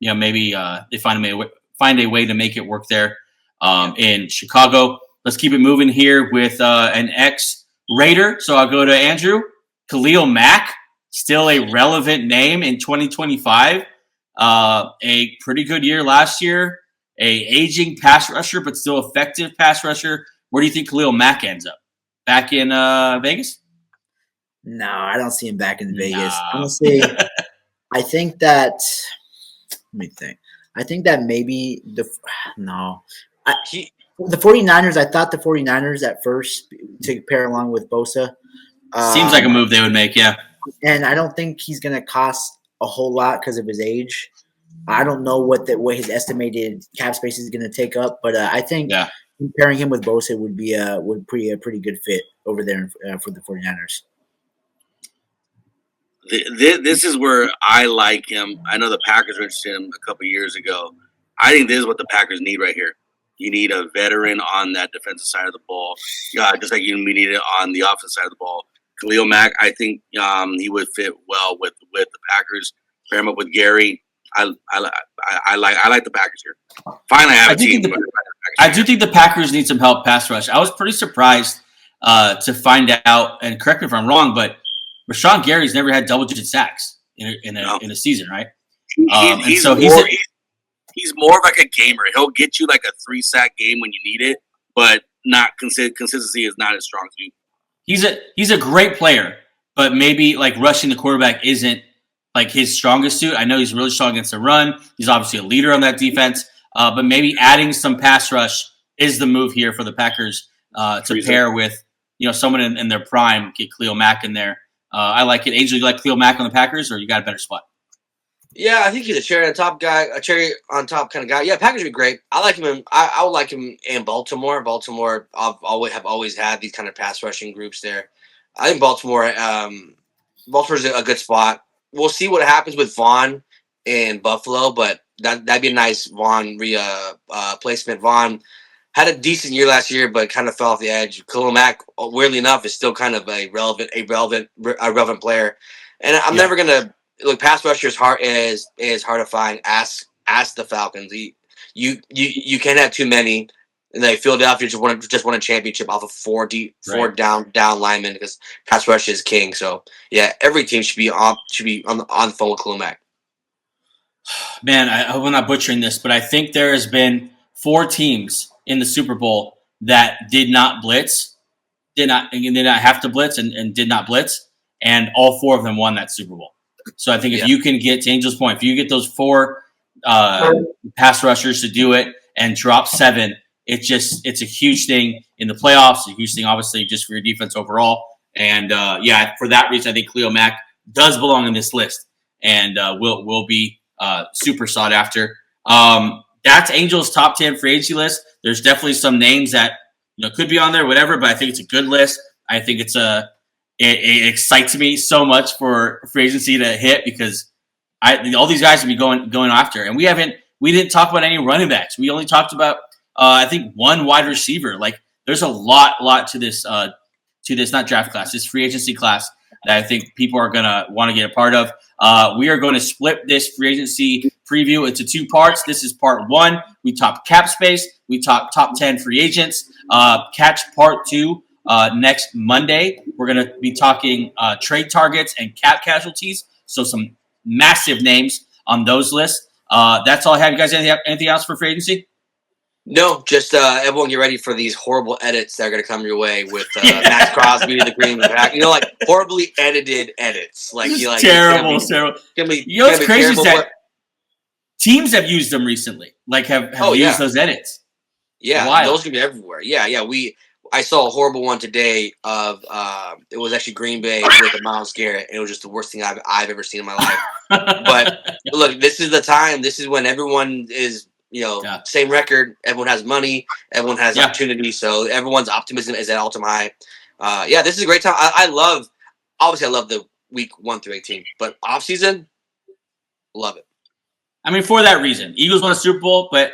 maybe they find a way to make it work there in Chicago. Let's keep it moving here with an ex-Raider. So I'll go to Andrew. Khalil Mack, still a relevant name in 2025. A pretty good year last year. A aging pass rusher, but still effective pass rusher. Where do you think Khalil Mack ends up? Back in Vegas? No, I don't see him back in Vegas. Honestly, I think that – let me think. I think that maybe the 49ers, I thought the 49ers at first to pair along with Bosa. Seems like a move they would make, yeah. And I don't think he's going to cost a whole lot because of his age. I don't know what his estimated cap space is going to take up, but I think pairing him with Bosa would be a pretty good fit over there for the 49ers. This is where I like him. I know the Packers were interested in him a couple years ago. I think this is what the Packers need right here. You need a veteran on that defensive side of the ball, just like you need it on the offensive side of the ball. Khalil Mack, I think he would fit well with the Packers. Pair him up with Gary. I like the Packers here. Finally, I have a team. I do think the Packers need some help pass rush. I was pretty surprised to find out, and correct me if I'm wrong, but Rashawn Gary's never had double-digit sacks in a season, right? He's more of like a gamer. He'll get you like a 3-sack game when you need it, but not consistency is not as strong as you. He's a great player, but maybe like rushing the quarterback isn't like his strongest suit. I know he's really strong against the run. He's obviously a leader on that defense, but maybe adding some pass rush is the move here for the Packers to pair with someone in their prime. Get Khalil Mack in there. I like it. Angel, you like Khalil Mack on the Packers, or you got a better spot? Yeah, I think he's a cherry on top guy, a cherry on top kind of guy. Yeah, Packers would be great. I like him. I would like him in Baltimore. Baltimore have always had these kind of pass rushing groups there. I think Baltimore's a good spot. We'll see what happens with Vaughn in Buffalo, but that'd be a nice Vaughn placement. Vaughn had a decent year last year, but kind of fell off the edge. Khalil Mack, weirdly enough, is still kind of a relevant player. And I'm never gonna look. Pass rusher is hard to find. Ask the Falcons. You can't have too many. And like Philadelphia just won a championship off of four down linemen because pass rush is king. So yeah, every team should be on the phone with Khalil Mack. Man, I hope I'm not butchering this, but I think there has been 4 teams in the Super Bowl that did not have to blitz and did not blitz, and all 4 of them won that Super Bowl. So I think if you can get, to Angel's point, if you get those 4 pass rushers to do it and drop 7, it's a huge thing in the playoffs, a huge thing obviously just for your defense overall. And for that reason, I think Khalil Mack does belong in this list and will be super sought after. That's Angel's top 10 free agency list. There's definitely some names that could be on there, whatever, but I think it's a good list. I think it excites me so much for free agency to hit because all these guys will be going after. And we didn't talk about any running backs. We only talked about I think 1 wide receiver. Like there's a lot to this not draft class, this free agency class that I think people are gonna want to get a part of. We are going to split this free agency preview into 2 parts. This is part 1. We talk cap space. We talk top 10 free agents. Catch part 2 next Monday. We're going to be talking trade targets and cap casualties. So some massive names on those lists. That's all I have. You guys anything else for free agency? No, just everyone get ready for these horrible edits that are going to come your way with Max Crosby, the Green Pack. Like horribly edited edits. Terrible. What's crazy is that teams have used them recently. Like have used those edits. Yeah, those can be everywhere. Yeah. I saw a horrible one today of it was actually Green Bay with Myles Garrett, and it was just the worst thing I've ever seen in my life. But look, this is the time. This is when everyone is. Same record. Everyone has money. Everyone has opportunity. So everyone's optimism is at all-time high. This is a great time. I love the week 1 through 18, but off-season, love it. I mean, for that reason, Eagles won a Super Bowl, but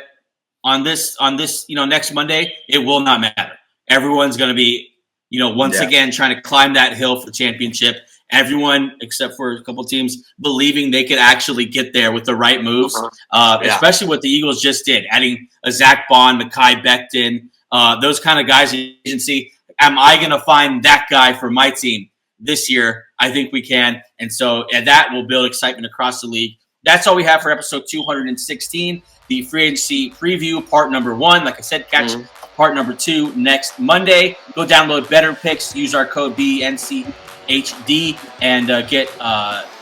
on this, next Monday, it will not matter. Everyone's going to be, once again trying to climb that hill for the championship. Everyone, except for a couple teams, believing they could actually get there with the right moves, especially what the Eagles just did, adding a Zach Baun, Mekhi Becton, those kind of guys in agency. Am I going to find that guy for my team this year? I think we can. And so that will build excitement across the league. That's all we have for episode 216, the free agency preview, part number 1. Like I said, catch part number 2 next Monday. Go download BETR Picks. Use our code BNCHD and get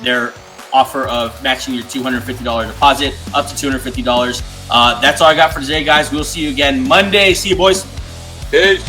their offer of matching your $250 deposit up to $250. That's all I got for today, guys. We'll see you again Monday. See you, boys. Peace.